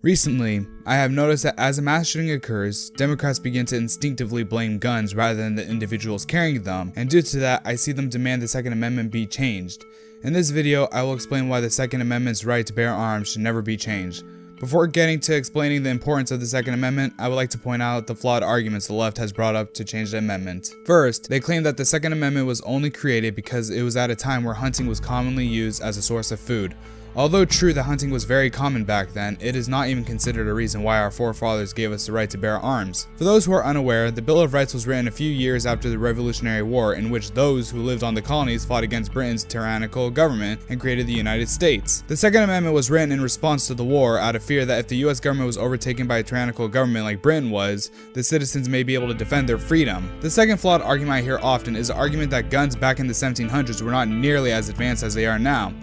Recently, I have noticed that as a mass shooting occurs, Democrats begin to instinctively blame guns rather than the individuals carrying them, and due to that, I see them demand the Second Amendment be changed. In this video, I will explain why the Second Amendment's right to bear arms should never be changed. Before getting to explaining the importance of the Second Amendment, I would like to point out the flawed arguments the left has brought up to change the amendment. First, they claim that the Second Amendment was only created because it was at a time where hunting was commonly used as a source of food. Although true that hunting was very common back then, it is not even considered a reason why our forefathers gave us the right to bear arms. For those who are unaware, the Bill of Rights was written a few years after the Revolutionary War, in which those who lived on the colonies fought against Britain's tyrannical government and created the United States. The Second Amendment was written in response to the war out of fear that if the US government was overtaken by a tyrannical government like Britain was, the citizens may be able to defend their freedom. The second flawed argument I hear often is the argument that guns back in the 1700s were not nearly as advanced as they are now.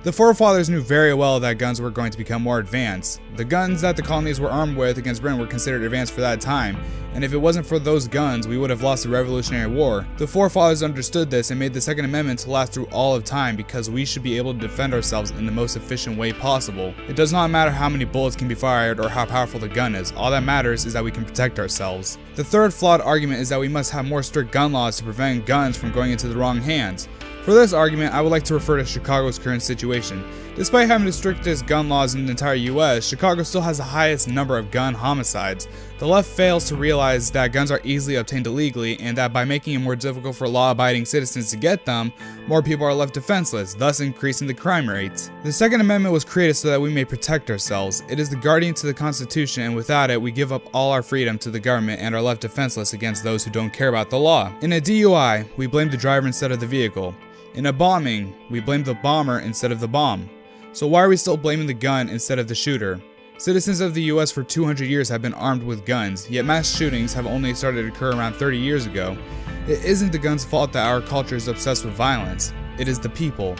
The forefathers knew very well that guns were going to become more advanced. The guns that the colonies were armed with against Britain were considered advanced for that time, and if it wasn't for those guns, we would have lost the Revolutionary War. The forefathers understood this and made the Second Amendment to last through all of time because we should be able to defend ourselves in the most efficient way possible. It does not matter how many bullets can be fired or how powerful the gun is, all that matters is that we can protect ourselves. The third flawed argument is that we must have more strict gun laws to prevent guns from going into the wrong hands. For this argument, I would like to refer to Chicago's current situation. Despite having the strictest gun laws in the entire US, Chicago still has the highest number of gun homicides. The left fails to realize that guns are easily obtained illegally and that by making it more difficult for law-abiding citizens to get them, more people are left defenseless, thus increasing the crime rate. The Second Amendment was created so that we may protect ourselves. It is the guardian to the Constitution, and without it, we give up all our freedom to the government and are left defenseless against those who don't care about the law. In a DUI, we blame the driver instead of the vehicle. In a bombing, we blame the bomber instead of the bomb. So why are we still blaming the gun instead of the shooter? Citizens of the US for 200 years have been armed with guns, yet mass shootings have only started to occur around 30 years ago. It isn't the gun's fault that our culture is obsessed with violence. It is the people.